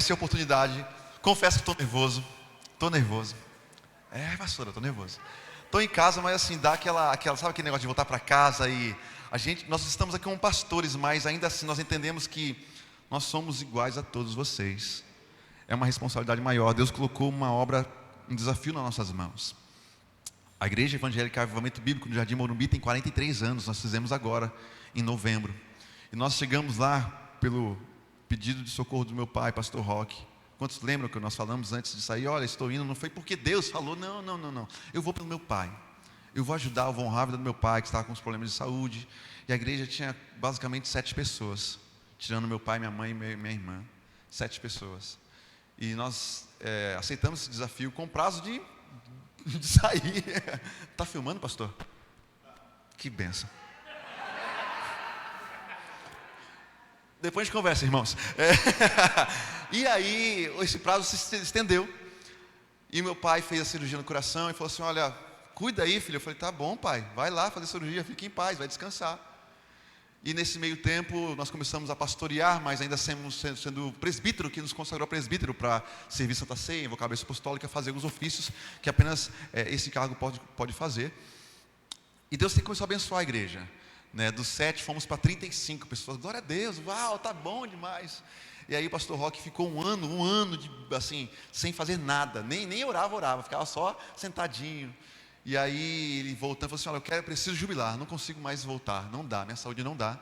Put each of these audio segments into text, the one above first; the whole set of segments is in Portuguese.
agradecer a oportunidade. Confesso que estou nervoso. Pastora, estou nervoso. Estou em casa, mas assim, dá aquela, sabe aquele negócio de voltar para casa e nós estamos aqui como pastores, mas ainda assim nós entendemos que nós somos iguais a todos vocês. É uma responsabilidade maior. Deus colocou uma obra, um desafio nas nossas mãos. A Igreja Evangélica Avivamento Bíblico no Jardim Morumbi tem 43 anos, nós fizemos agora, em novembro. E nós chegamos lá pelo pedido de socorro do meu pai, pastor Roque. Quantos lembram que nós falamos antes de sair? Olha, estou indo, não foi porque Deus falou, não. Eu vou pelo meu pai. Eu vou ajudar, eu vou honrar a vida do meu pai, que estava com uns problemas de saúde. E a igreja tinha basicamente 7 pessoas, tirando meu pai, minha mãe e minha irmã. 7 pessoas. E nós aceitamos esse desafio com prazo de sair. Está filmando, pastor? Que bênção. Depois a gente conversa, irmãos. E aí, esse prazo se estendeu. E meu pai fez a cirurgia no coração e falou assim: olha, cuida aí, filho. Eu falei: tá bom, pai, vai lá fazer cirurgia, fique em paz, vai descansar. E nesse meio tempo, nós começamos a pastorear, mas ainda sendo presbítero, que nos consagrou presbítero para servir Santa Ceia, invocar a bênção apostólica, fazer alguns ofícios que apenas esse cargo pode fazer. E Deus começou a abençoar a igreja. Dos 7 fomos para 35 pessoas. Glória a Deus, uau, tá bom demais. E aí o pastor Roque ficou um ano assim, sem fazer nada, nem orava, ficava só sentadinho. E aí ele voltando, falou assim: olha, eu preciso jubilar, não consigo mais voltar, não dá, minha saúde não dá.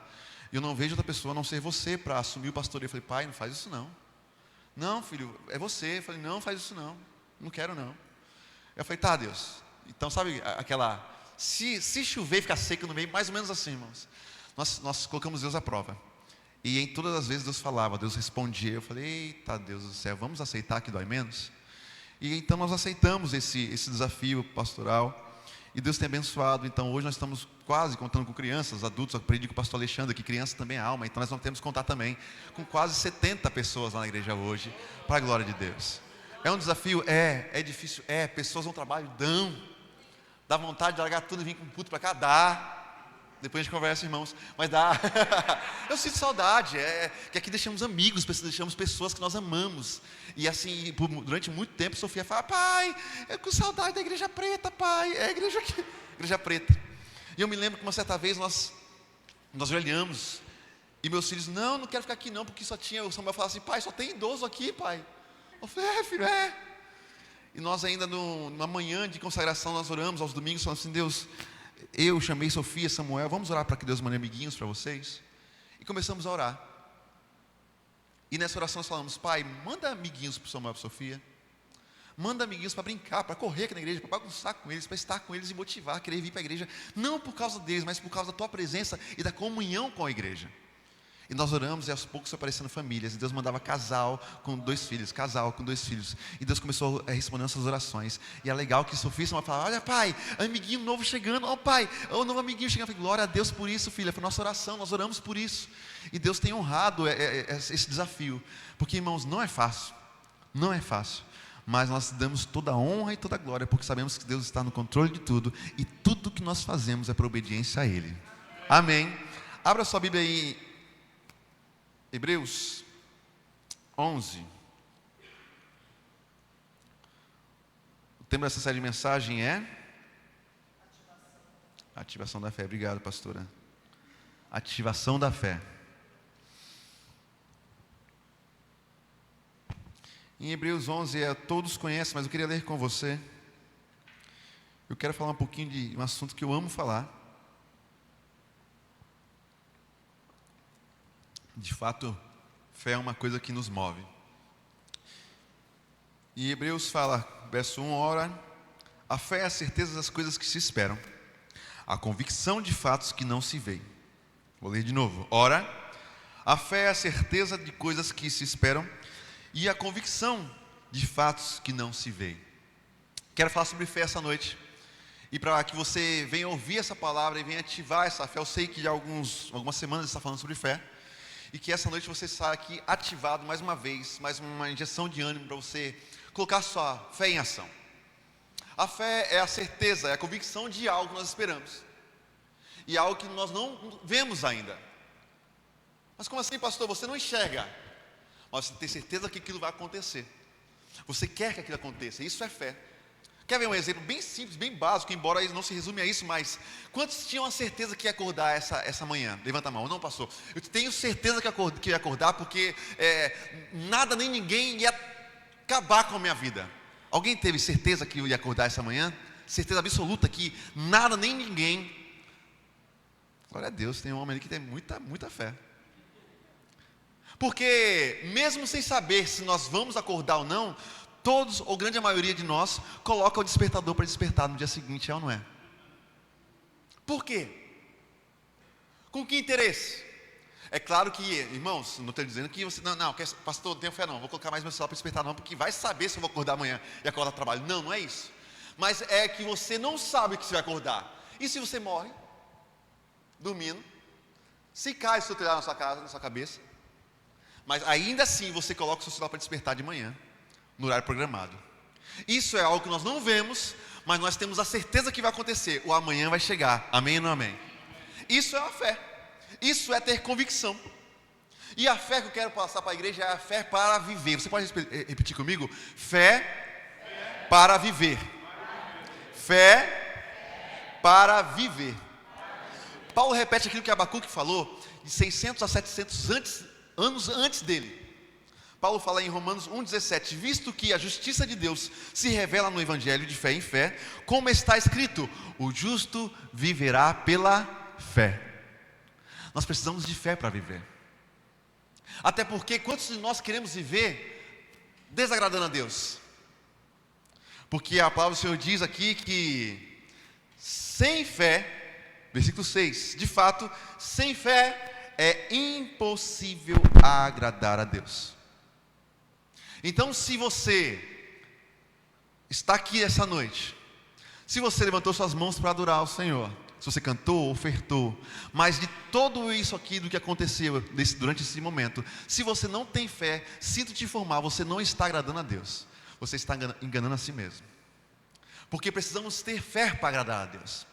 E eu não vejo outra pessoa a não ser você para assumir o pastoreio. Eu falei: pai, não faz isso não. Não, filho, é você. Eu falei: não faz isso não quero não. Eu falei: tá, Deus. Então sabe aquela, se chover e ficar seco no meio, mais ou menos assim, irmãos. Nós colocamos Deus à prova. E em todas as vezes Deus falava, Deus respondia. Eu falei: eita Deus do céu, vamos aceitar que dói menos? E então nós aceitamos esse desafio pastoral. E Deus tem abençoado. Então hoje nós estamos quase contando com crianças, adultos. Eu aprendi com o pastor Alexandre que criança também é alma. Então nós não temos que contar também com quase 70 pessoas lá na igreja hoje, para a glória de Deus. É um desafio? É difícil? Pessoas no trabalho dá vontade de largar tudo e vir com um puto para cá? Dá. Depois a gente conversa, irmãos, mas dá. Eu sinto saudade, que aqui deixamos amigos, deixamos pessoas que nós amamos. E assim, durante muito tempo, Sofia fala: pai, eu com saudade da igreja preta, pai, é a igreja aqui, igreja preta. E eu me lembro que uma certa vez nós olhamos, e meus filhos: não quero ficar aqui não, porque só tinha, o Samuel falava assim: pai, só tem idoso aqui, pai. Eu falei: filho, E nós ainda numa manhã de consagração, nós oramos aos domingos, falando assim: Deus, eu chamei Sofia, Samuel, vamos orar para que Deus mande amiguinhos para vocês? E começamos a orar. E nessa oração nós falamos: pai, manda amiguinhos para o Samuel e para a Sofia. Manda amiguinhos para brincar, para correr aqui na igreja, para bagunçar com eles, para estar com eles e motivar a querer vir para a igreja. Não por causa deles, mas por causa da tua presença e da comunhão com a igreja. E nós oramos e aos poucos foi aparecendo famílias. E Deus mandava casal com 2 filhos. E Deus começou a responder essas orações. E é legal que Sofia falava: olha, pai, amiguinho novo chegando. Ó, pai, o novo amiguinho chegando. Eu falei: glória a Deus por isso, filha. Foi nossa oração, nós oramos por isso. E Deus tem honrado esse desafio. Porque, irmãos, não é fácil. Não é fácil. Mas nós damos toda a honra e toda a glória, porque sabemos que Deus está no controle de tudo. E tudo que nós fazemos é por obediência a Ele. Amém. Abra sua Bíblia aí. Hebreus 11. O tema dessa série de mensagem é Ativação da fé. Obrigado, pastora. Ativação da fé. Em Hebreus 11, todos conhecem, mas eu queria ler com você. Eu quero falar um pouquinho de um assunto que eu amo falar. De fato, fé é uma coisa que nos move. E Hebreus fala, verso 1, ora, a fé é a certeza das coisas que se esperam, a convicção de fatos que não se veem. Vou ler de novo. Ora, a fé é a certeza de coisas que se esperam e a convicção de fatos que não se veem. Quero falar sobre fé essa noite. E para que você venha ouvir essa palavra e venha ativar essa fé, eu sei que já algumas semanas está falando sobre fé. E que essa noite você saia aqui ativado mais uma vez, mais uma injeção de ânimo para você colocar sua fé em ação. A fé é a certeza, é a convicção de algo que nós esperamos. E algo que nós não vemos ainda. Mas como assim, pastor? Você não enxerga. Mas você tem certeza que aquilo vai acontecer. Você quer que aquilo aconteça, isso é fé. Quer ver um exemplo bem simples, bem básico, embora não se resume a isso, mas quantos tinham a certeza que ia acordar essa manhã? Levanta a mão. Não, pastor, eu tenho certeza que ia acordar, porque nada nem ninguém ia acabar com a minha vida. Alguém teve certeza que eu ia acordar essa manhã? Certeza absoluta que nada nem ninguém. Glória a Deus, tem um homem ali que tem muita fé. Porque mesmo sem saber se nós vamos acordar ou não, todos, ou grande maioria de nós, coloca o despertador para despertar no dia seguinte, é ou não é? Por quê? Com que interesse? É claro que, irmãos, não estou dizendo que você, não, pastor, não tenho fé não, vou colocar mais meu celular para despertar não, porque vai saber se eu vou acordar amanhã e acordar trabalho. Não, não é isso. Mas é que você não sabe que você vai acordar. E se você morre, dormindo, se cai o seu telhado na sua casa, na sua cabeça, mas ainda assim você coloca o seu celular para despertar de manhã, no horário programado. Isso é algo que nós não vemos, mas nós temos a certeza que vai acontecer. O amanhã vai chegar, amém ou não amém? Isso é uma fé, isso é ter convicção. E a fé que eu quero passar para a igreja é a fé para viver. Você pode repetir comigo? Fé para viver. Fé para viver. Paulo repete aquilo que Abacuque falou de 600 a 700 anos antes dele. Paulo fala em Romanos 1,17: visto que a justiça de Deus se revela no evangelho de fé em fé, como está escrito, o justo viverá pela fé. Nós precisamos de fé para viver. Até porque quantos de nós queremos viver desagradando a Deus? Porque a palavra do Senhor diz aqui que sem fé, versículo 6, de fato, sem fé é impossível agradar a Deus. Então, se você está aqui essa noite, se você levantou suas mãos para adorar o Senhor, se você cantou, ofertou, mas de tudo isso aqui, do que aconteceu durante esse momento, se você não tem fé, sinto te informar, você não está agradando a Deus, você está enganando a si mesmo. Porque precisamos ter fé para agradar a Deus.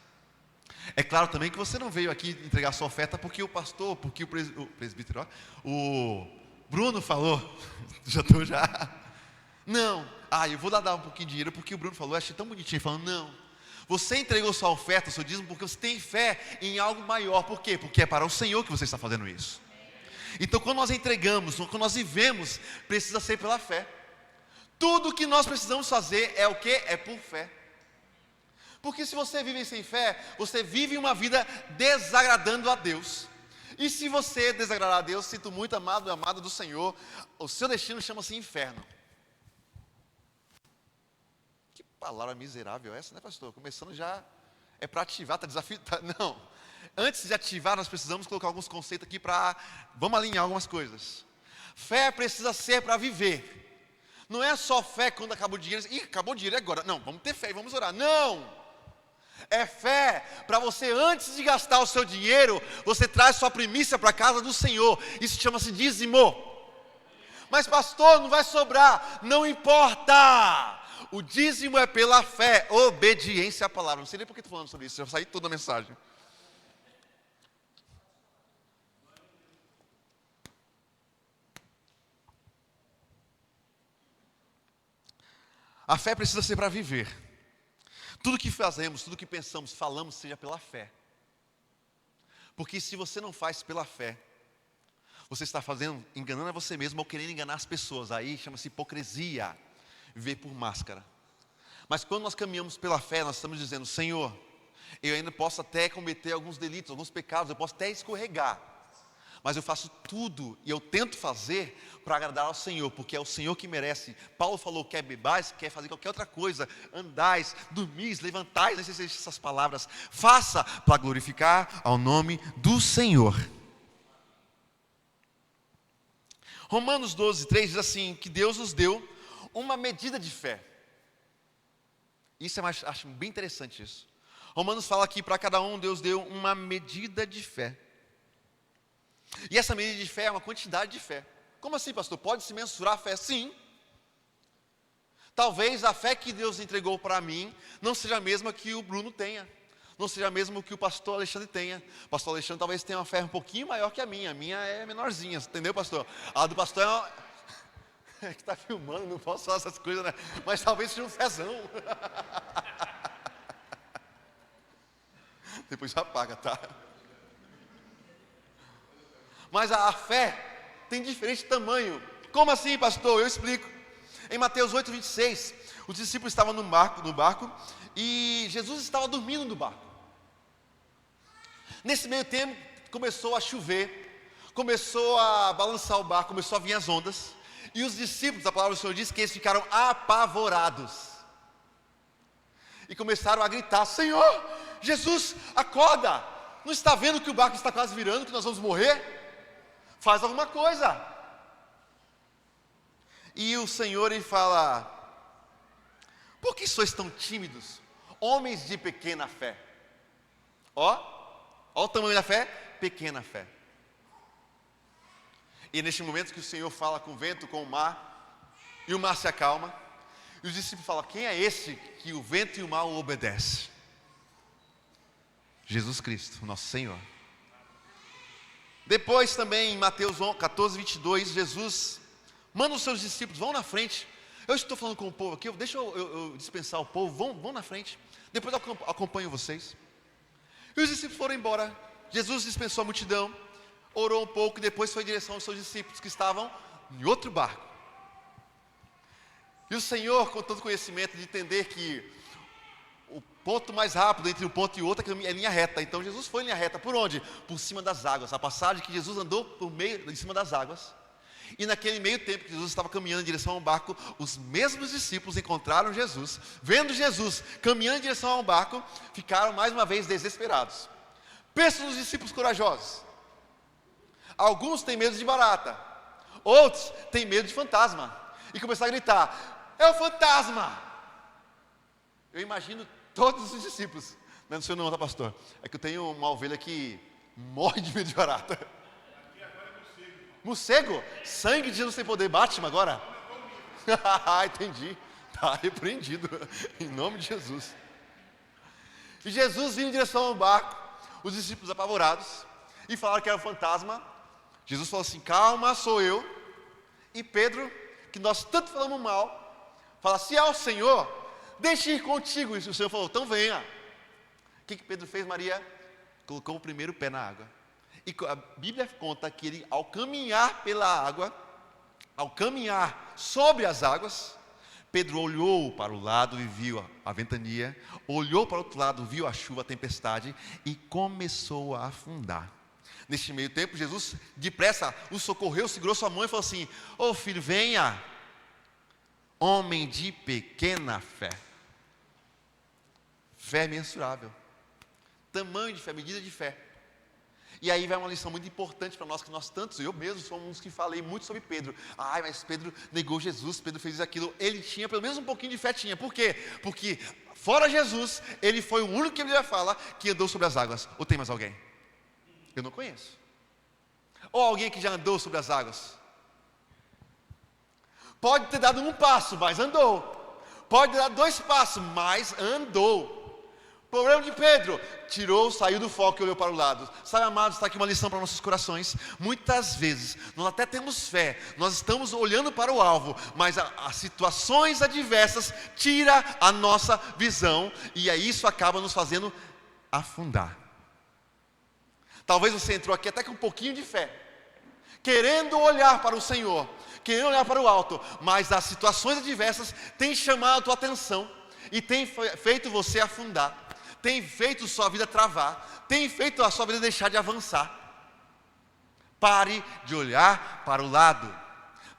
É claro também que você não veio aqui entregar sua oferta porque o pastor, porque o presbítero, o Bruno falou, não, eu vou dar um pouquinho de dinheiro porque o Bruno falou, eu achei tão bonitinho, falando, não, você entregou sua oferta, seu dízimo, porque você tem fé em algo maior. Por quê? Porque é para o Senhor que você está fazendo isso. Então quando nós entregamos, quando nós vivemos, precisa ser pela fé. Tudo que nós precisamos fazer é o que? É por fé. Porque se você vive sem fé, você vive uma vida desagradando a Deus. E se você desagradar a Deus, sinto muito, amado e amada do Senhor, o seu destino chama-se inferno. Que palavra miserável essa, né, pastor? Começando já, é para ativar, está desafio, não. Antes de ativar, nós precisamos colocar alguns conceitos aqui vamos alinhar algumas coisas. Fé precisa ser para viver. Não é só fé quando acabou o dinheiro, acabou o dinheiro agora. Não, vamos ter fé e vamos orar. Não! É fé para você, antes de gastar o seu dinheiro, você traz sua primícia para a casa do Senhor. Isso chama-se dízimo. Mas pastor, não vai sobrar. Não importa. O dízimo é pela fé, obediência à palavra. Não sei nem por que estou falando sobre isso, já saí toda a mensagem. A fé precisa ser para viver. Tudo que fazemos, tudo que pensamos, falamos, seja pela fé. Porque se você não faz pela fé, você está enganando a você mesmo ou querendo enganar as pessoas. Aí chama-se hipocrisia, viver por máscara. Mas quando nós caminhamos pela fé, nós estamos dizendo, Senhor, eu ainda posso até cometer alguns delitos, alguns pecados, eu posso até escorregar. Mas eu faço tudo e eu tento fazer para agradar ao Senhor, porque é o Senhor que merece. Paulo falou, quer bebais, quer fazer qualquer outra coisa, andais, dormis, levantais, não sei se essas palavras, faça para glorificar ao nome do Senhor. Romanos 12:3 diz assim, que Deus nos deu uma medida de fé. Isso acho bem interessante isso. Romanos fala que para cada um Deus deu uma medida de fé. E essa medida de fé é uma quantidade de fé. Como assim, pastor? Pode-se mensurar a fé? Sim. Talvez a fé que Deus entregou para mim não seja a mesma que o Bruno tenha. Não seja a mesma que o pastor Alexandre tenha. O pastor Alexandre talvez tenha uma fé um pouquinho maior que a minha. A minha é menorzinha, entendeu, pastor? A do pastor é uma... É que está filmando, não posso falar essas coisas, né? Mas talvez seja um fezão. Depois apaga, tá? Mas a fé tem diferente tamanho. Como assim, pastor? Eu explico. Em Mateus 8:26, os discípulos estavam no barco e Jesus estava dormindo no barco. Nesse meio tempo, começou a chover, começou a balançar o barco, começou a vir as ondas, e os discípulos, a palavra do Senhor diz que eles ficaram apavorados, e começaram a gritar: Senhor, Jesus, acorda, não está vendo que o barco está quase virando, que nós vamos morrer? Faz alguma coisa. E o Senhor, ele fala: por que sois tão tímidos, homens de pequena fé? Ó o tamanho da fé, pequena fé. E neste momento que o Senhor fala com o vento, com o mar, e o mar se acalma, e os discípulos falam: quem é esse que o vento e o mar o obedecem? Jesus Cristo, nosso Senhor. Depois também em Mateus 14:22, Jesus manda os seus discípulos: vão na frente. Eu estou falando com o povo aqui, deixa eu dispensar o povo, vão na frente, depois eu acompanho vocês. E os discípulos foram embora. Jesus dispensou a multidão, orou um pouco e depois foi em direção aos seus discípulos que estavam em outro barco. E o Senhor, com todo conhecimento de entender que o ponto mais rápido entre um ponto e outro é linha reta. Então Jesus foi em linha reta. Por onde? Por cima das águas. A passagem que Jesus andou em cima das águas. E naquele meio tempo que Jesus estava caminhando em direção ao barco, os mesmos discípulos encontraram Jesus. Vendo Jesus caminhando em direção ao barco, ficaram mais uma vez desesperados. Pensa nos discípulos corajosos. Alguns têm medo de barata, outros têm medo de fantasma. E começaram a gritar: é o fantasma! Eu imagino todos os discípulos. Não sei não, tá, pastor? É que eu tenho uma ovelha que morre de medo de barata. Morcego? Sangue de Jesus sem poder. Batman agora? Entendi. Está repreendido. Em nome de Jesus. E Jesus vindo em direção ao barco, os discípulos apavorados, e falaram que era um fantasma. Jesus falou assim: calma, sou eu. E Pedro, que nós tanto falamos mal, fala: se é o Senhor, deixe ir contigo. E o Senhor falou: então venha. O que Pedro fez, Maria? Colocou o primeiro pé na água. E a Bíblia conta que ele, ao caminhar pela água, ao caminhar sobre as águas, Pedro olhou para o lado e viu a ventania, olhou para o outro lado, viu a chuva, a tempestade, e começou a afundar. Neste meio tempo, Jesus, depressa, o socorreu, segurou sua mão e falou assim: ô filho, venha, homem de pequena fé. Fé mensurável, tamanho de fé, medida de fé. E aí vai uma lição muito importante para nós, que nós tantos, eu mesmo sou um dos que falei muito sobre Pedro. Mas Pedro negou Jesus, Pedro fez aquilo. Ele tinha pelo menos um pouquinho de fé, tinha. Por quê? Porque fora Jesus, ele foi o único que a Bíblia fala que andou sobre as águas. Ou tem mais alguém? Eu não conheço. Ou alguém que já andou sobre as águas? Pode ter dado um passo, mas andou. Pode ter dado 2 passos, mas andou. Problema de Pedro: saiu do foco e olhou para o lado. Sabe, amados, está aqui uma lição para nossos corações. Muitas vezes, nós até temos fé, nós estamos olhando para o alvo, mas as situações adversas tiram a nossa visão, e aí isso acaba nos fazendo afundar. Talvez você entrou aqui até com um pouquinho de fé, querendo olhar para o Senhor, querendo olhar para o alto, mas as situações adversas têm chamado a tua atenção, e têm feito você afundar, tem feito sua vida travar, tem feito a sua vida deixar de avançar. Pare de olhar para o lado,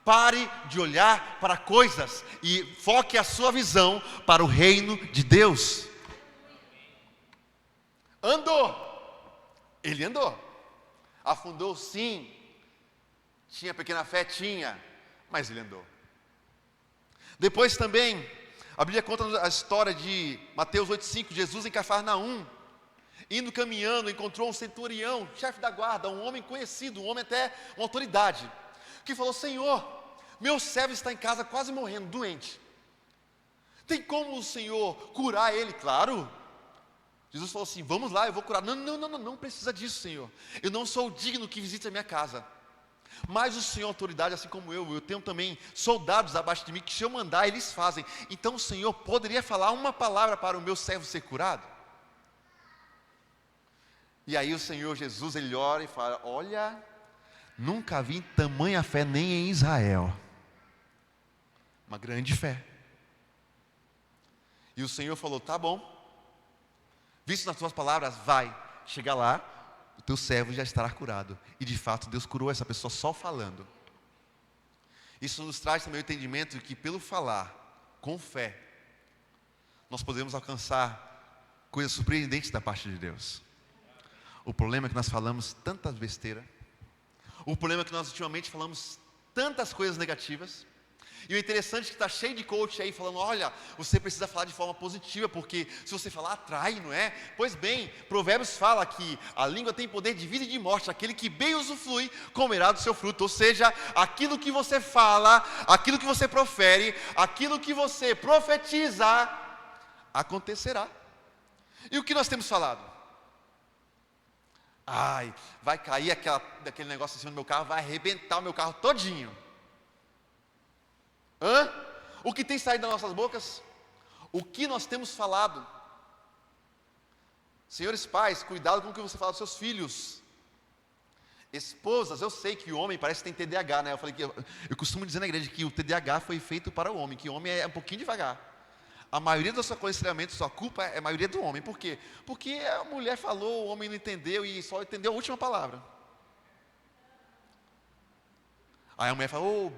pare de olhar para coisas e foque a sua visão para o reino de Deus. Ele andou, afundou sim, tinha pequena fé, tinha, mas ele andou. Depois também, a Bíblia conta a história de Mateus 8,5, Jesus em Cafarnaum, indo caminhando, encontrou um centurião, chefe da guarda, um homem conhecido, um homem até uma autoridade, que falou: Senhor, meu servo está em casa quase morrendo, doente. Tem como o Senhor curar ele? Claro. Jesus falou assim: vamos lá, eu vou curar. Não precisa disso, Senhor. Eu não sou digno que visite a minha casa. Mas o Senhor é autoridade, assim como eu tenho também soldados abaixo de mim, que se eu mandar, eles fazem. Então o Senhor poderia falar uma palavra para o meu servo ser curado? E aí o Senhor Jesus, ele ora e fala: olha, nunca vi tamanha fé nem em Israel. Uma grande fé. E o Senhor falou: tá bom, visto nas tuas palavras, vai, chega lá, o teu servo já estará curado. E de fato Deus curou essa pessoa só falando. Isso nos traz também o entendimento de que pelo falar, com fé, nós podemos alcançar coisas surpreendentes da parte de Deus. O problema é que nós falamos tanta besteira. O problema é que nós ultimamente falamos tantas coisas negativas. E o interessante é que está cheio de coach aí falando: olha, você precisa falar de forma positiva, porque se você falar, atrai, não é? Pois bem, Provérbios fala que a língua tem poder de vida e de morte. Aquele que bem usufrui, comerá do seu fruto. Ou seja, aquilo que você fala, aquilo que você profere, aquilo que você profetiza, acontecerá. E o que nós temos falado? Ai, vai cair aquele negócio em cima do meu carro, vai arrebentar o meu carro todinho. O que tem saído das nossas bocas? O que nós temos falado? Senhores pais, cuidado com o que você fala dos seus filhos. Esposas, eu sei que o homem parece que tem TDAH, né? Eu costumo dizer na igreja que o TDAH foi feito para o homem, que o homem é um pouquinho devagar. A maioria dos seus aconselhamentos, sua culpa é a maioria do homem. Por quê? Porque a mulher falou, o homem não entendeu e só entendeu a última palavra. Aí a mulher fala: ô,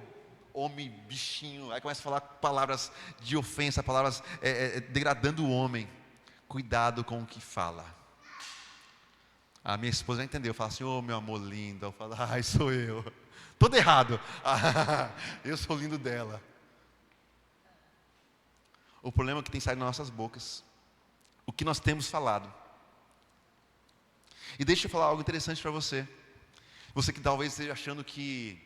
homem bichinho. Aí começa a falar palavras de ofensa, palavras degradando o homem. Cuidado com o que fala. A minha esposa já entendeu, fala assim: ô, meu amor lindo. Eu falo: ai, sou eu. Todo errado. Eu sou lindo dela. O problema é que tem saído das nossas bocas. O que nós temos falado. E deixa eu falar algo interessante para você. Você que talvez esteja achando que: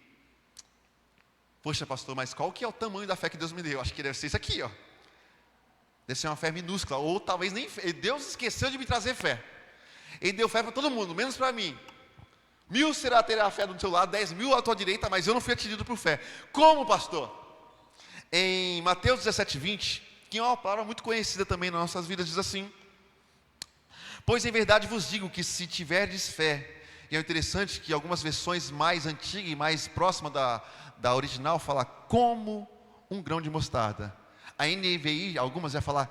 poxa, pastor, mas qual que é o tamanho da fé que Deus me deu? Acho que deve ser isso aqui, ó. Deve ser uma fé minúscula. Ou talvez nem fé. Deus esqueceu de me trazer fé. Ele deu fé para todo mundo, menos para mim. 1.000 terá a fé do seu lado, 10.000 à tua direita, mas eu não fui atingido por fé. Como, pastor? Em Mateus 17:20, que é uma palavra muito conhecida também nas nossas vidas, diz assim: pois em verdade vos digo que se tiverdes fé. E é interessante que algumas versões mais antigas e mais próximas da original fala como um grão de mostarda. A NVI, algumas vai falar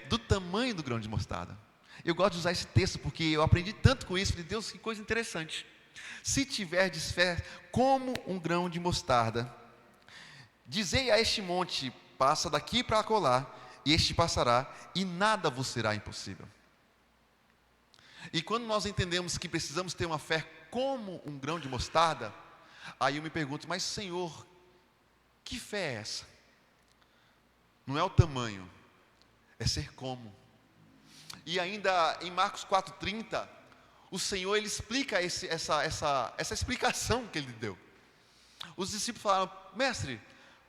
do tamanho do grão de mostarda. Eu gosto de usar esse texto porque eu aprendi tanto com isso. Falei: Deus, que coisa interessante. Se tiverdes fé como um grão de mostarda, dizei a este monte: passa daqui para acolá, e este passará, e nada vos será impossível. E quando nós entendemos que precisamos ter uma fé como um grão de mostarda, aí eu me pergunto: mas Senhor, que fé é essa? Não é o tamanho, é ser como. E ainda em Marcos 4:30, o Senhor ele explica essa explicação que ele deu. Os discípulos falaram: mestre,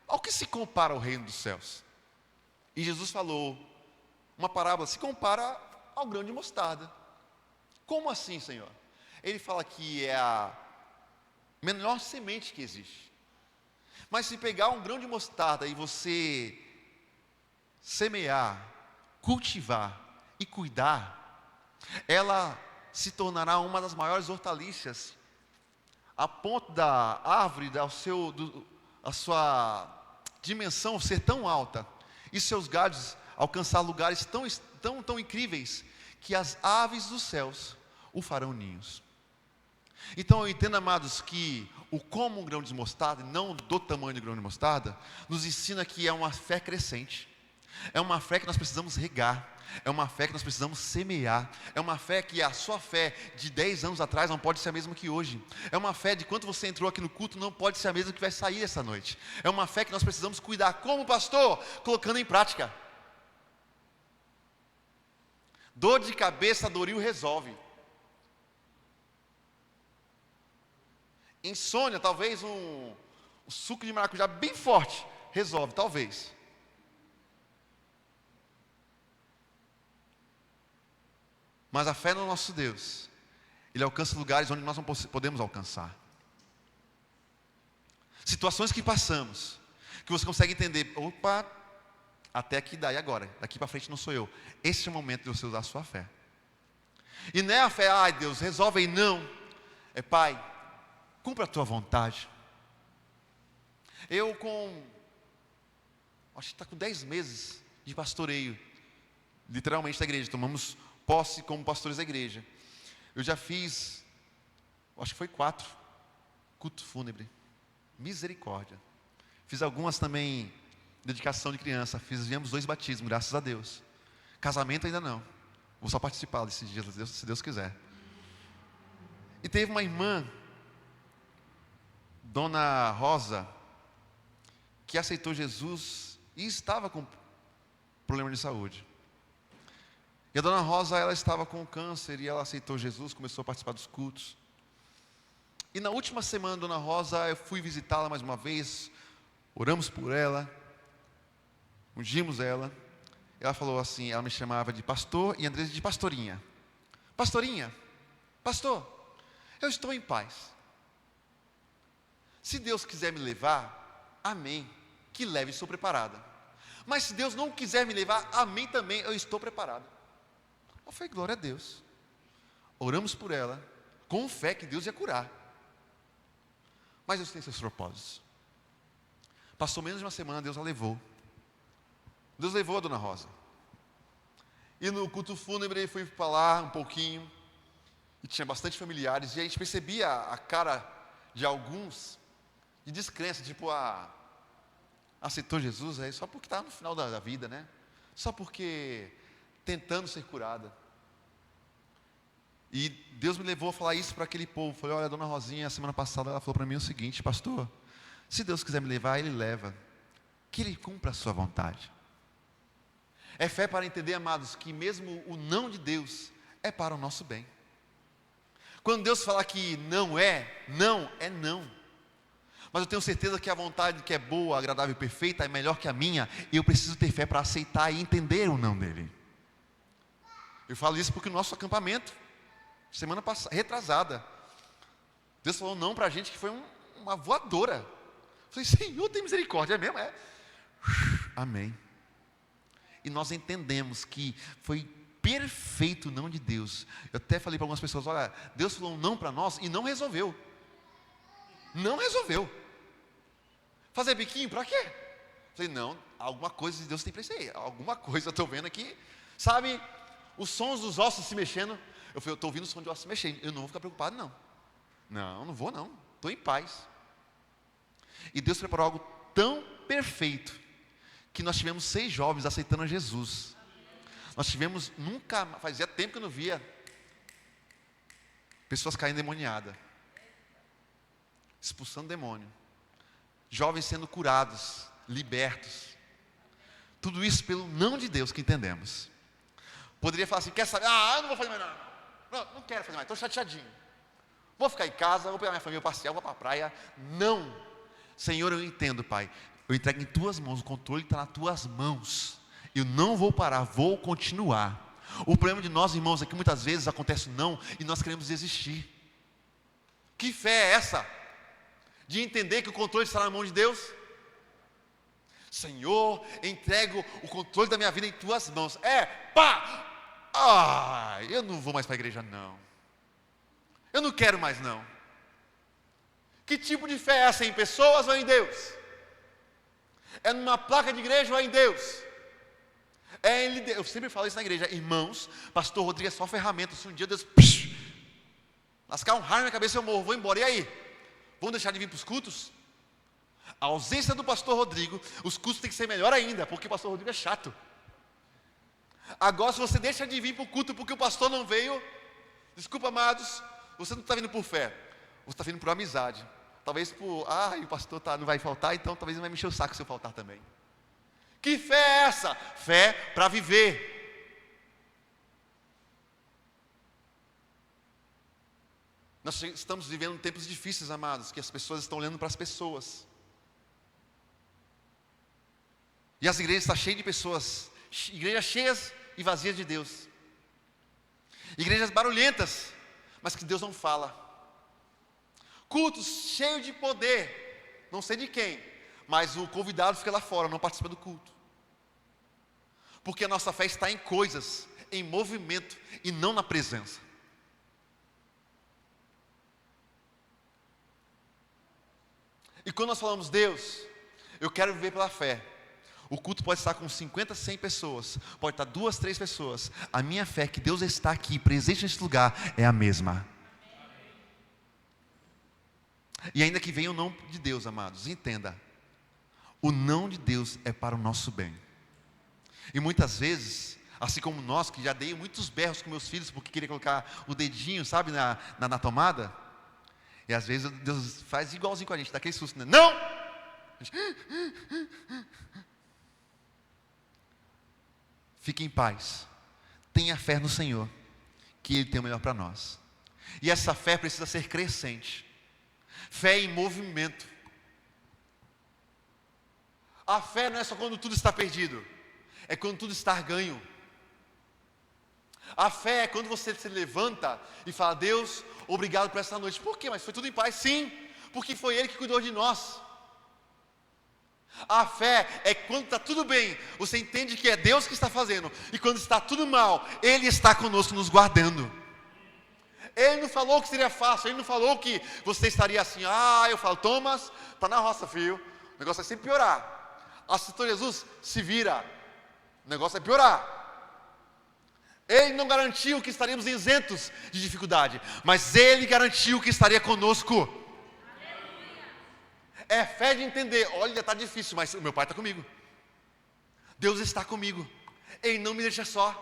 ao que se compara o reino dos céus? E Jesus falou uma parábola: se compara ao grão de mostarda. Como assim, Senhor? Ele fala que é a menor semente que existe. Mas se pegar um grão de mostarda e você semear, cultivar e cuidar, ela se tornará uma das maiores hortaliças, a ponto da árvore, a sua dimensão ser tão alta, e seus galhos alcançar lugares tão incríveis, que as aves dos céus o farão ninhos. Então eu entendo, amados, que o como um grão de mostarda, não do tamanho do grão de mostarda, nos ensina que é uma fé crescente. É uma fé que nós precisamos regar. É uma fé que nós precisamos semear. É uma fé que a sua fé de 10 anos atrás não pode ser a mesma que hoje. É uma fé de quando você entrou aqui no culto não pode ser a mesma que vai sair essa noite. É uma fé que nós precisamos cuidar. Como, pastor? Colocando em prática. Dor de cabeça, Doril resolve. Insônia, talvez um suco de maracujá bem forte resolve, talvez. Mas a fé no nosso Deus, Ele alcança lugares onde nós não podemos alcançar. situações que passamos, que você consegue entender, opa, até aqui dá, e agora? Daqui para frente não sou eu. Esse é o momento de você usar a sua fé. E não é a fé, ai Deus, resolve aí, não. É, Pai, cumpra a tua vontade. Eu acho que está com 10 meses de pastoreio, literalmente da igreja, tomamos posse como pastores da igreja. Eu já fiz, acho que foi 4 culto fúnebre, misericórdia. Fiz algumas também, dedicação de criança, fizemos 2 batismos, graças a Deus. Casamento ainda não, vou só participar desses dias, se Deus quiser. E teve uma irmã, Dona Rosa, que aceitou Jesus e estava com problema de saúde. E a Dona Rosa, ela estava com câncer e ela aceitou Jesus, começou a participar dos cultos. E na última semana, Dona Rosa, eu fui visitá-la mais uma vez, oramos por ela, ungimos ela. Ela falou assim, ela me chamava de pastor e Andresa de pastorinha. Pastorinha, pastor, eu estou em paz. Se Deus quiser me levar, amém, que leve, estou preparada. Mas se Deus não quiser me levar, amém também, eu estou preparado. Eu falei, glória a Deus. Oramos por ela, com fé que Deus ia curar. Mas Deus tem seus propósitos. Passou menos de uma semana, Deus a levou. Deus levou a Dona Rosa. E no culto fúnebre, fui para lá um pouquinho, e tinha bastante familiares, e a gente percebia a cara de alguns, de descrença, tipo, aceitou Jesus aí só porque está no final da vida, né? Só porque tentando ser curada. E Deus me levou a falar isso para aquele povo. Falei, olha, a Dona Rosinha, a semana passada, ela falou para mim o seguinte, pastor, se Deus quiser me levar, Ele leva, que Ele cumpra a sua vontade. É fé para entender, amados, que mesmo o não de Deus é para o nosso bem. Quando Deus falar que não é não. Mas eu tenho certeza que a vontade que é boa, agradável e perfeita é melhor que a minha, e eu preciso ter fé para aceitar e entender o não dele. Eu falo isso porque o nosso acampamento, semana passada, retrasada, Deus falou não para a gente que foi uma voadora. Eu falei, Senhor, tem misericórdia, é mesmo? É. Amém. E nós entendemos que foi perfeito o não de Deus. Eu até falei para algumas pessoas, olha, Deus falou um não para nós e não resolveu. Não resolveu. Fazer biquinho para quê? Eu falei, não, alguma coisa de Deus tem para isso aí. Alguma coisa eu estou vendo aqui. Sabe, os sons dos ossos se mexendo. Eu falei, eu estou ouvindo o som de ossos se mexendo. Eu não vou ficar preocupado, não. Não vou não. Estou em paz. E Deus preparou algo tão perfeito que nós tivemos 6 jovens aceitando a Jesus. Nós tivemos, fazia tempo que eu não via pessoas caindo endemoniadas, expulsando demônio, jovens sendo curados, libertos. Tudo isso pelo não de Deus que entendemos. Poderia falar assim, quer saber? Eu não vou fazer mais nada. Não quero fazer mais, estou chateadinho. Vou ficar em casa, vou pegar minha família, passear, vou para a praia. Não. Senhor, eu entendo, Pai. Eu entrego em tuas mãos, o controle está nas tuas mãos. Eu não vou parar, vou continuar. O problema de nós, irmãos, é que muitas vezes acontece não e nós queremos desistir. Que fé é essa? De entender que o controle está na mão de Deus? Senhor, entrego o controle da minha vida em tuas mãos. Eu não vou mais para a igreja não. Eu não quero mais não. Que tipo de fé é essa? Em pessoas ou em Deus? É numa placa de igreja ou é em Deus? Eu sempre falo isso na igreja, irmãos, pastor Rodrigo é só ferramenta. Se um dia Deus lascar um raio na cabeça, eu morro, vou embora, e aí? Vão deixar de vir para os cultos? A ausência do pastor Rodrigo, os cultos têm que ser melhor ainda, porque o pastor Rodrigo é chato. Agora, se você deixa de vir para o culto porque o pastor não veio, desculpa, amados, você não está vindo por fé, você está vindo por amizade. Talvez por, o pastor não vai faltar, então talvez não vai me encher o saco se eu faltar também. Que fé é essa? Fé para viver. Nós estamos vivendo tempos difíceis, amados, que as pessoas estão olhando para as pessoas. E as igrejas estão cheias de pessoas, igrejas cheias e vazias de Deus. Igrejas barulhentas, mas que Deus não fala. Cultos cheios de poder, não sei de quem, mas o convidado fica lá fora, não participa do culto. Porque a nossa fé está em coisas, em movimento e não na presença. E quando nós falamos, Deus, eu quero viver pela fé. O culto pode estar com 50, 100 pessoas, pode estar 2, 3 pessoas. A minha fé é que Deus está aqui, presente nesse lugar, é a mesma. E ainda que venha o não de Deus, amados, entenda, o não de Deus é para o nosso bem. E muitas vezes, assim como nós, que já dei muitos berros com meus filhos, porque queria colocar o dedinho, sabe, na tomada, e às vezes Deus faz igualzinho com a gente, dá aquele susto, né? Não! Fique em paz, tenha fé no Senhor, que Ele tem o melhor para nós. E essa fé precisa ser crescente, fé em movimento. A fé não é só quando tudo está perdido, é quando tudo está ganho. A fé é quando você se levanta e fala, Deus, obrigado por essa noite. Por quê? Mas foi tudo em paz? Sim, porque foi Ele que cuidou de nós. A fé é quando está tudo bem, você entende que é Deus que está fazendo, e quando está tudo mal, Ele está conosco nos guardando. Ele não falou que seria fácil, Ele não falou que você estaria assim, eu falo, Thomas, está na roça, filho, o negócio vai sempre piorar. Aceitou Jesus, se vira, o negócio vai piorar. Ele não garantiu que estaríamos isentos de dificuldade, mas Ele garantiu que estaria conosco. É fé de entender, olha, está difícil, mas o meu Pai está comigo. Deus está comigo, Ele não me deixa só.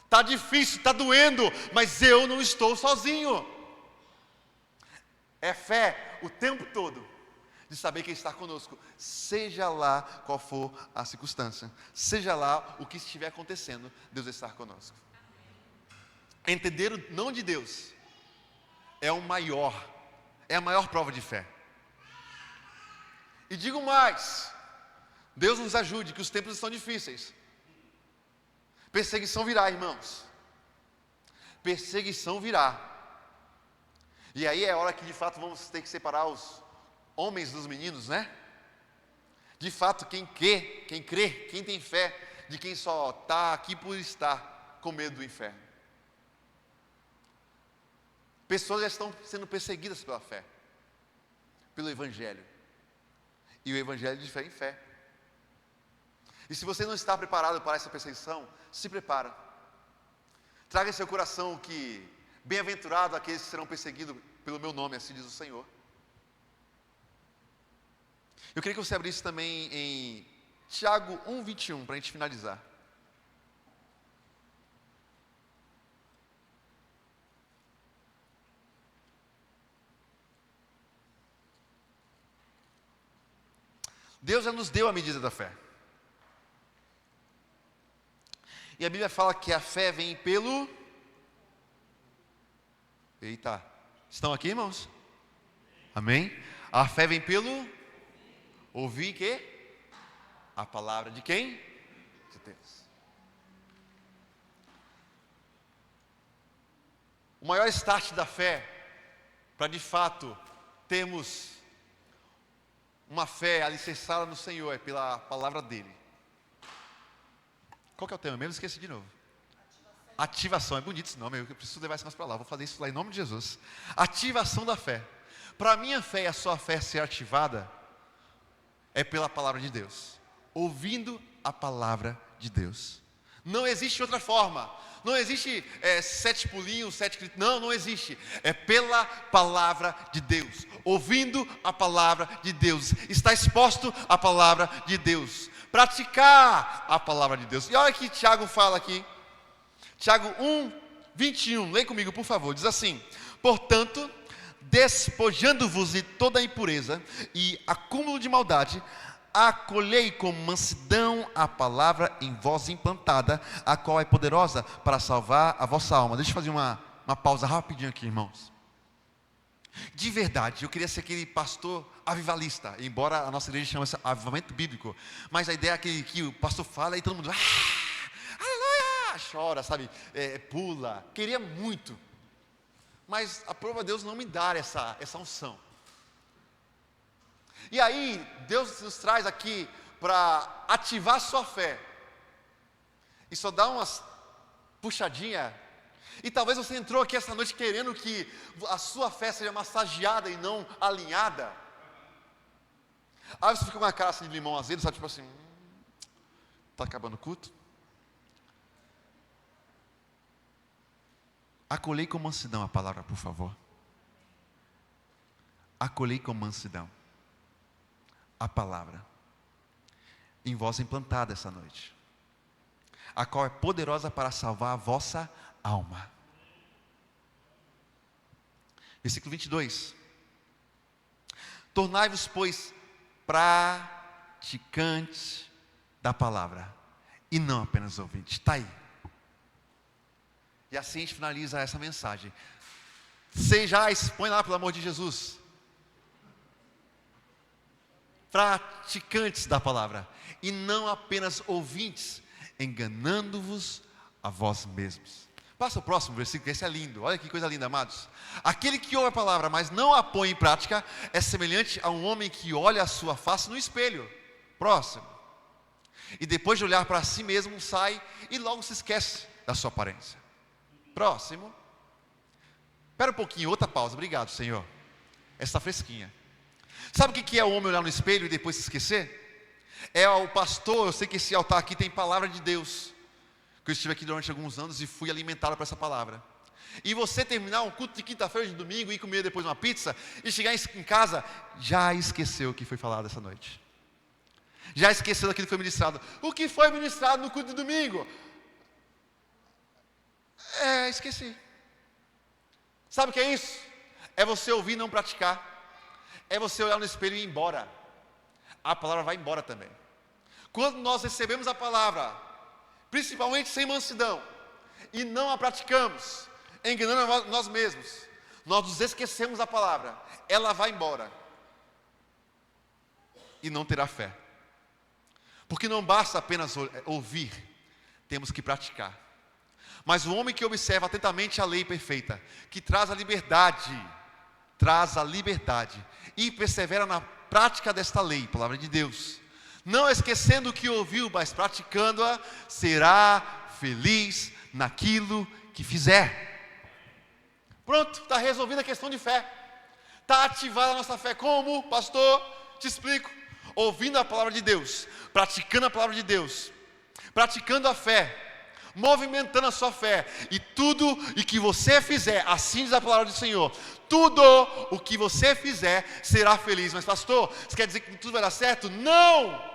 Está difícil, está doendo, mas eu não estou sozinho. É fé o tempo todo, de saber que Ele está conosco, seja lá qual for a circunstância, seja lá o que estiver acontecendo, Deus está conosco. Entender o não de Deus é a maior prova de fé. E digo mais, Deus nos ajude, que os tempos estão difíceis. Perseguição virá, irmãos. Perseguição virá. E aí é a hora que de fato vamos ter que separar os homens dos meninos, né? De fato, quem crê, quem tem fé, de quem só está aqui por estar com medo do inferno. Pessoas já estão sendo perseguidas pela fé, pelo Evangelho. E o Evangelho de fé em fé. E se você não está preparado para essa perseguição, se prepara. Traga em seu coração que bem-aventurado aqueles que serão perseguidos pelo meu nome, assim diz o Senhor. Eu queria que você abrisse também em Tiago 1:21, para a gente finalizar. Deus já nos deu a medida da fé. E a Bíblia fala que a fé vem pelo... Eita, estão aqui, irmãos? Amém? A fé vem pelo... Ouvir que? A palavra de quem? De Deus. O maior start da fé, para de fato termos uma fé alicerçada no Senhor, é pela palavra dEle. Qual que é o tema mesmo? Esqueci de novo. Ativação, é bonito esse nome, eu preciso levar esse negócio para lá, vou fazer isso lá em nome de Jesus. Ativação da fé. Para a minha fé e a sua fé ser ativada, é pela palavra de Deus, ouvindo a palavra de Deus. Não existe outra forma, não existe 7 pulinhos, 7 gritos, não existe, é pela palavra de Deus, ouvindo a palavra de Deus, está exposto à palavra de Deus, praticar a palavra de Deus. E olha que Tiago fala aqui, Tiago 1:21, leia comigo por favor, diz assim: portanto, despojando-vos de toda a impureza e acúmulo de maldade, acolhei com mansidão a palavra em vós implantada, a qual é poderosa para salvar a vossa alma. Deixa eu fazer uma pausa rapidinho aqui, irmãos. De verdade, eu queria ser aquele pastor avivalista, embora a nossa igreja chame-se avivamento bíblico, mas a ideia é que o pastor fala e todo mundo aleluia, chora, sabe, pula. Queria muito, mas aprova Deus não me dar essa unção. E aí, Deus nos traz aqui para ativar a sua fé. E só dá umas puxadinhas. E talvez você entrou aqui essa noite querendo que a sua fé seja massageada e não alinhada. Aí você fica com uma cara assim de limão azedo, sabe, tipo assim, está acabando o culto? Acolhei com mansidão a palavra, por favor. Acolhei com mansidão a palavra em vós implantada essa noite, a qual é poderosa para salvar a vossa alma. Versículo 22. Tornai-vos, pois, praticantes da palavra, e não apenas ouvintes. Está aí. E assim a gente finaliza essa mensagem. Sejais, põe lá pelo amor de Jesus, praticantes da palavra, e não apenas ouvintes, enganando-vos a vós mesmos. Passa o próximo versículo, esse é lindo. Olha que coisa linda, amados. Aquele que ouve a palavra, mas não a põe em prática, é semelhante a um homem que olha a sua face no espelho. Próximo. E depois de olhar para si mesmo, sai e logo se esquece da sua aparência. Próximo. Espera um pouquinho, outra pausa. Obrigado, Senhor. Essa está fresquinha. Sabe o que é o homem olhar no espelho e depois se esquecer? É o pastor, eu sei que esse altar aqui tem palavra de Deus, que eu estive aqui durante alguns anos e fui alimentado por essa palavra. E você terminar um culto de quinta-feira, de domingo, e comer depois uma pizza, e chegar em casa, já esqueceu o que foi falado essa noite. Já esqueceu daquilo que foi ministrado. O que foi ministrado no culto de domingo? Esqueci. Sabe o que é isso? É você ouvir e não praticar. É você olhar no espelho e ir embora. A palavra vai embora também. Quando nós recebemos a palavra, principalmente sem mansidão, e não a praticamos, enganando nós mesmos, nós nos esquecemos da palavra, ela vai embora e não terá fé. Porque não basta apenas ouvir, temos que praticar. Mas o homem que observa atentamente a lei perfeita, que traz a liberdade e persevera na prática desta lei, palavra de Deus, não esquecendo o que ouviu, mas praticando-a, será feliz naquilo que fizer. Pronto, está resolvida a questão de fé. Está ativada a nossa fé. Como, pastor? Te explico. Ouvindo a palavra de Deus, praticando a palavra de Deus, praticando a fé, movimentando a sua fé, e tudo o que você fizer, assim diz a palavra do Senhor, tudo o que você fizer será feliz. Mas pastor, isso quer dizer que tudo vai dar certo? Não!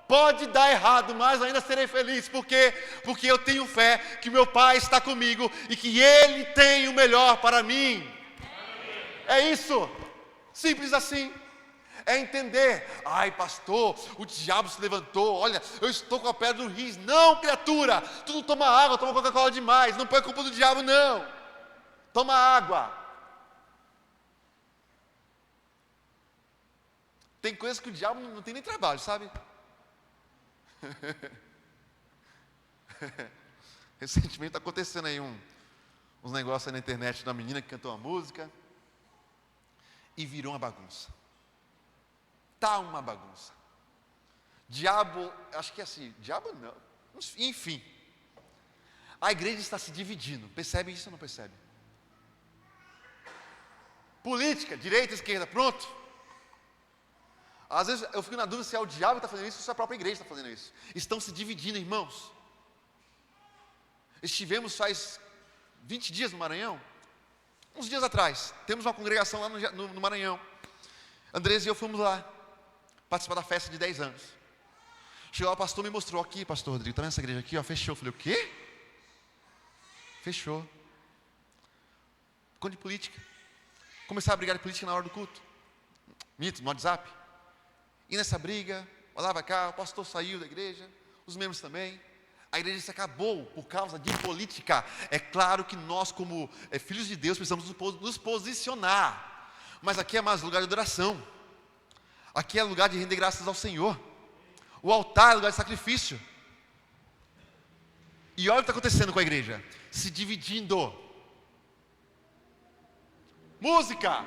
Pode dar errado, mas ainda serei feliz. Por quê? Porque eu tenho fé que meu Pai está comigo e que Ele tem o melhor para mim. É isso, simples assim. É entender, ai pastor, o diabo se levantou, olha, eu estou com a pedra no rins. Não, criatura, tu não toma água, toma Coca-Cola demais, não põe a culpa do diabo não. Toma água. Tem coisas que o diabo não tem nem trabalho, sabe? Recentemente está acontecendo aí uns negócios aí na internet da menina que cantou uma música e virou uma bagunça. Está uma bagunça. Diabo, acho que é assim, diabo não, enfim. A igreja está se dividindo, percebe isso ou não percebe? Política, direita, esquerda, pronto. Às vezes eu fico na dúvida se é o diabo que está fazendo isso ou se a própria igreja está fazendo isso. Estão se dividindo, irmãos. Estivemos faz 20 dias no Maranhão, uns dias atrás, temos uma congregação lá no Maranhão. Andrés e eu fomos lá participar da festa de 10 anos. Chegou lá, o pastor me mostrou aqui, pastor Rodrigo, está vendo essa igreja aqui? Ó, fechou. Eu falei, o quê? Fechou. Conta de política. Começaram a brigar de política na hora do culto. Mito, no WhatsApp. E nessa briga, lá vai cá, o pastor saiu da igreja, os membros também. A igreja se acabou por causa de política. É claro que nós, como filhos de Deus, precisamos nos posicionar. Mas aqui é mais lugar de adoração. Aqui é lugar de render graças ao Senhor. O altar é lugar de sacrifício. E olha o que está acontecendo com a igreja. Se dividindo. Música.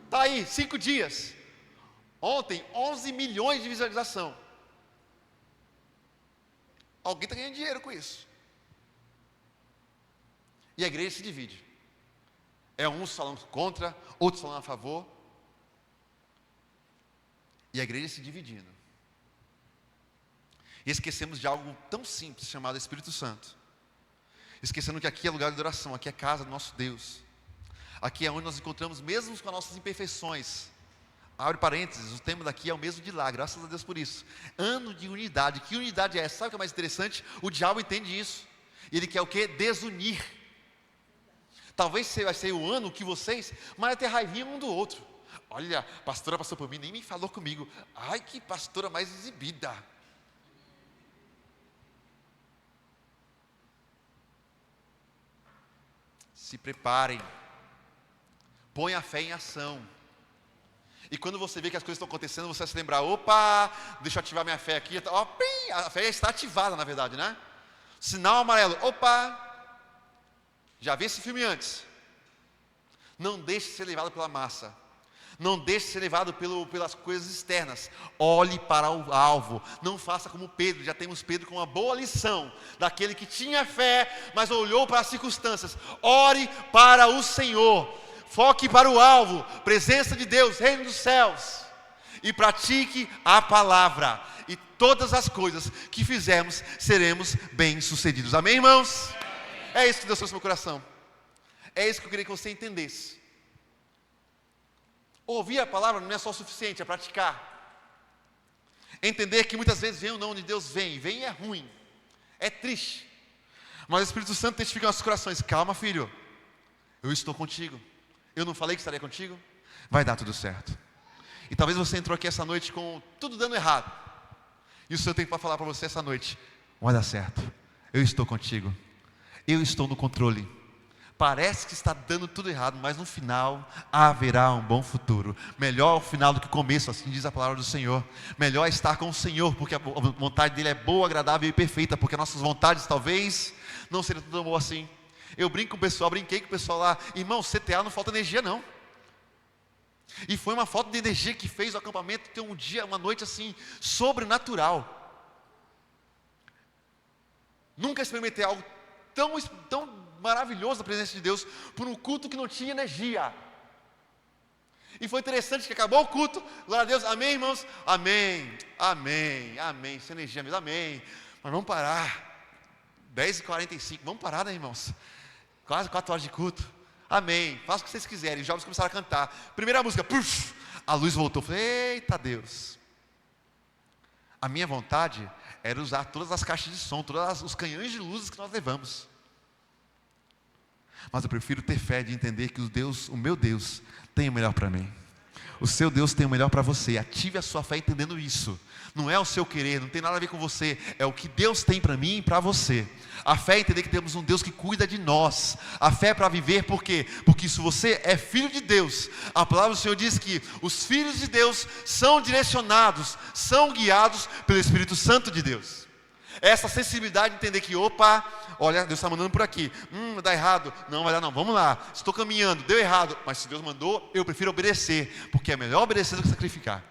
Está aí, 5 dias. Ontem, 11 milhões de visualização. Alguém está ganhando dinheiro com isso. E a igreja se divide. É uns falando contra, outros falando a favor. E a igreja se dividindo. E esquecemos de algo tão simples chamado Espírito Santo. Esquecendo que aqui é lugar de adoração, aqui é casa do nosso Deus. Aqui é onde nós encontramos, mesmo com as nossas imperfeições. Abre parênteses, o tema daqui é o mesmo de lá, graças a Deus por isso. Ano de unidade. Que unidade é essa? Sabe o que é mais interessante? O diabo entende isso. Ele quer o quê? Desunir. Talvez vai ser o ano que vocês vai ter raivinha um do outro. Olha, a pastora passou por mim, nem me falou comigo. Ai, que pastora mais exibida. Se preparem. Põe a fé em ação. E quando você vê que as coisas estão acontecendo, você vai se lembrar, opa, deixa eu ativar minha fé aqui. Ó, pim, a fé está ativada, na verdade, né? Sinal amarelo, opa. Já vi esse filme antes. Não deixe ser levado pela massa. Não deixe ser levado pelas coisas externas. Olhe para o alvo. Não faça como Pedro. Já temos Pedro com uma boa lição. Daquele que tinha fé, mas olhou para as circunstâncias. Ore para o Senhor. Foque para o alvo. Presença de Deus, reino dos céus. E pratique a palavra. E todas as coisas que fizermos, seremos bem-sucedidos. Amém, irmãos? É isso que Deus trouxe no meu coração. É isso que eu queria que você entendesse. Ouvir a palavra não é só o suficiente, é praticar. Entender que muitas vezes vem o não de Deus, vem e é ruim, é triste. Mas o Espírito Santo testifica em nossos corações: calma, filho, eu estou contigo. Eu não falei que estaria contigo? Vai dar tudo certo. E talvez você entrou aqui essa noite com tudo dando errado. E o Senhor tem para falar para você essa noite: vai dar certo, eu estou contigo. Eu estou no controle. Parece que está dando tudo errado, mas no final haverá um bom futuro. Melhor o final do que o começo, assim diz a palavra do Senhor. Melhor é estar com o Senhor, porque a vontade dele é boa, agradável e perfeita. Porque nossas vontades talvez não sejam tudo bom assim. Eu brinquei com o pessoal lá: irmão, CTA não falta energia não. E foi uma falta de energia que fez o acampamento ter um dia, uma noite assim, sobrenatural. Nunca experimentei algo tão maravilhoso da presença de Deus por um culto que não tinha energia. E foi interessante que acabou o culto, glória a Deus, amém, irmãos? Amém, amém, amém, sem energia mesmo, amém. Mas vamos parar, 10h45, vamos parar, né, irmãos? Quase 4 horas de culto, amém, faça o que vocês quiserem. Os jovens começaram a cantar, primeira música, puff, a luz voltou. Eu falei: eita Deus. A minha vontade era usar todas as caixas de som, todos os canhões de luzes que nós levamos. Mas eu prefiro ter fé de entender que o meu Deus tem o melhor para mim. O seu Deus tem o melhor para você. Ative a sua fé entendendo isso. Não é o seu querer, não tem nada a ver com você. É o que Deus tem para mim e para você. A fé é entender que temos um Deus que cuida de nós. A fé é para viver, por quê? Porque se você é filho de Deus, a palavra do Senhor diz que os filhos de Deus são direcionados, são guiados pelo Espírito Santo de Deus. Essa sensibilidade de entender que, opa, olha, Deus está mandando por aqui, dá errado, não vai dar não, vamos lá, estou caminhando, deu errado, mas se Deus mandou, eu prefiro obedecer, porque é melhor obedecer do que sacrificar.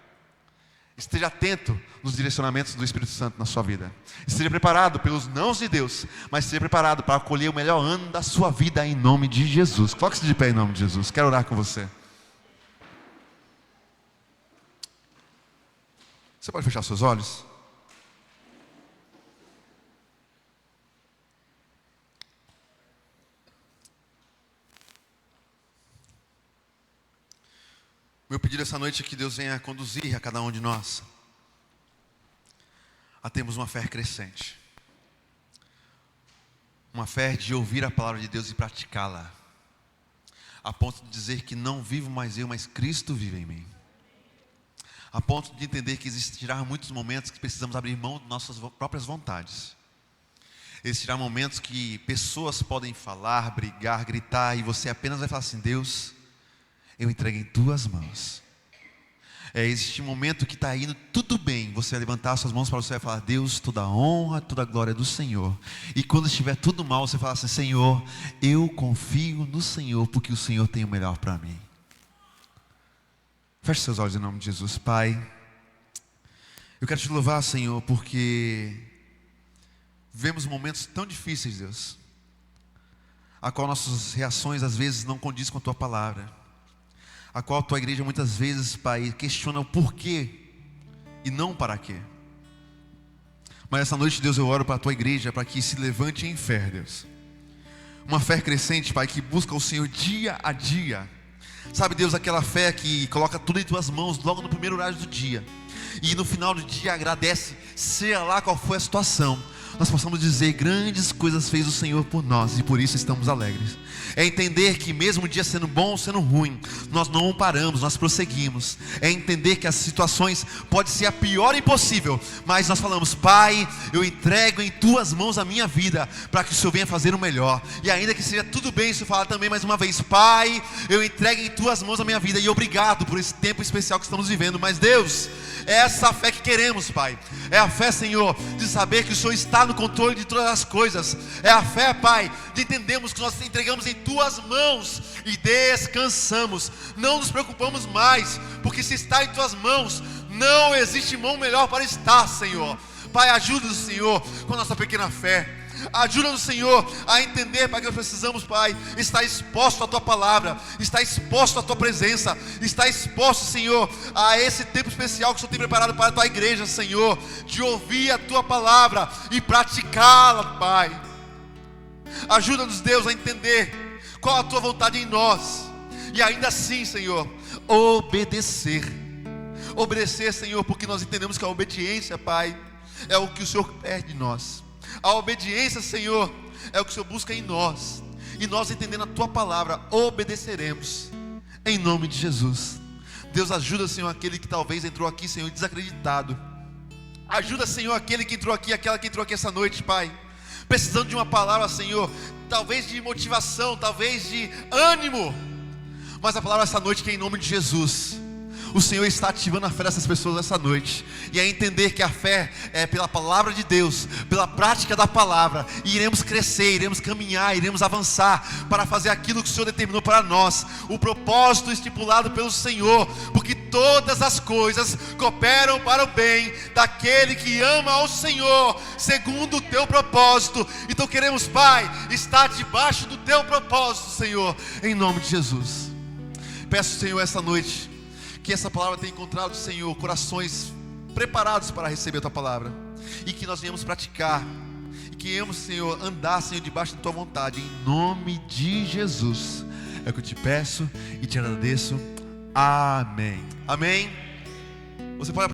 Esteja atento nos direcionamentos do Espírito Santo na sua vida. Esteja preparado pelos nãos de Deus, mas esteja preparado para acolher o melhor ano da sua vida em nome de Jesus. Coloque-se de pé em nome de Jesus, quero orar com você. Você pode fechar seus olhos? Meu pedido essa noite é que Deus venha conduzir a cada um de nós a termos uma fé crescente. Uma fé de ouvir a palavra de Deus e praticá-la. A ponto de dizer que não vivo mais eu, mas Cristo vive em mim. A ponto de entender que existirão muitos momentos que precisamos abrir mão de nossas próprias vontades. Existirão momentos que pessoas podem falar, brigar, gritar, e você apenas vai falar assim: Deus, eu entrego em tuas mãos. Existe um momento que está indo tudo bem, você vai levantar suas mãos para você e falar: Deus, toda a honra, toda a glória é do Senhor. E quando estiver tudo mal, você fala assim: Senhor, eu confio no Senhor, porque o Senhor tem o melhor para mim. Feche seus olhos em nome de Jesus. Pai, eu quero te louvar, Senhor, porque vivemos momentos tão difíceis, Deus, a qual nossas reações às vezes não condizem com a Tua palavra, a qual a Tua igreja muitas vezes, Pai, questiona o porquê e não para quê. Mas essa noite, Deus, eu oro para a Tua igreja, para que se levante em fé, Deus, uma fé crescente, Pai, que busca o Senhor dia a dia. Sabe, Deus, aquela fé que coloca tudo em Tuas mãos logo no primeiro horário do dia, e no final do dia agradece, seja lá qual for a situação, nós possamos dizer: grandes coisas fez o Senhor por nós, e por isso estamos alegres. É entender que mesmo o dia sendo bom ou sendo ruim, nós não paramos, nós prosseguimos. É entender que as situações podem ser a pior impossível, mas nós falamos: Pai, eu entrego em Tuas mãos a minha vida, para que o Senhor venha fazer o melhor. E ainda que seja tudo bem, isso fala também mais uma vez: Pai, eu entrego em Tuas mãos a minha vida, e obrigado por esse tempo especial que estamos vivendo. Mas Deus, é essa fé que queremos, Pai. É a fé, Senhor, de saber que o Senhor está no controle de todas as coisas. É a fé, Pai, de entendermos que nós entregamos em Tuas mãos e descansamos. Não nos preocupamos mais, porque se está em Tuas mãos, não existe mão melhor para estar, Senhor. Pai, ajuda-nos, Senhor, com a nossa pequena fé. Ajuda-nos, Senhor, a entender, Pai, que nós precisamos, Pai, estar exposto à Tua palavra, estar exposto à Tua presença, estar exposto, Senhor, a esse tempo especial que o Senhor tem preparado para a Tua igreja, Senhor, de ouvir a Tua palavra e praticá-la, Pai. Ajuda-nos, Deus, a entender qual a Tua vontade em nós, e ainda assim, Senhor, obedecer, Senhor, porque nós entendemos que a obediência, Pai, é o que o Senhor pede de nós. A obediência, Senhor, é o que o Senhor busca em nós, e nós, entendendo a Tua palavra, obedeceremos, em nome de Jesus. Deus, ajuda, Senhor, aquele que talvez entrou aqui, Senhor, desacreditado. Ajuda, Senhor, aquele que entrou aqui, aquela que entrou aqui essa noite, Pai, precisando de uma palavra, Senhor, talvez de motivação, talvez de ânimo, mas a palavra essa noite que é em nome de Jesus. O Senhor está ativando a fé dessas pessoas essa noite, e é entender que a fé é pela palavra de Deus, pela prática da palavra, e iremos crescer, iremos caminhar, iremos avançar para fazer aquilo que o Senhor determinou para nós, o propósito estipulado pelo Senhor, porque todas as coisas cooperam para o bem daquele que ama ao Senhor, segundo o Teu propósito. Então queremos, Pai, estar debaixo do Teu propósito, Senhor, em nome de Jesus. Peço, Senhor, essa noite, que essa palavra tenha encontrado, Senhor, corações preparados para receber a Tua palavra, e que nós venhamos praticar, e que venhamos, Senhor, andar, Senhor, debaixo da Tua vontade, em nome de Jesus. É o que eu te peço e te agradeço. Amém. Amém. Você pode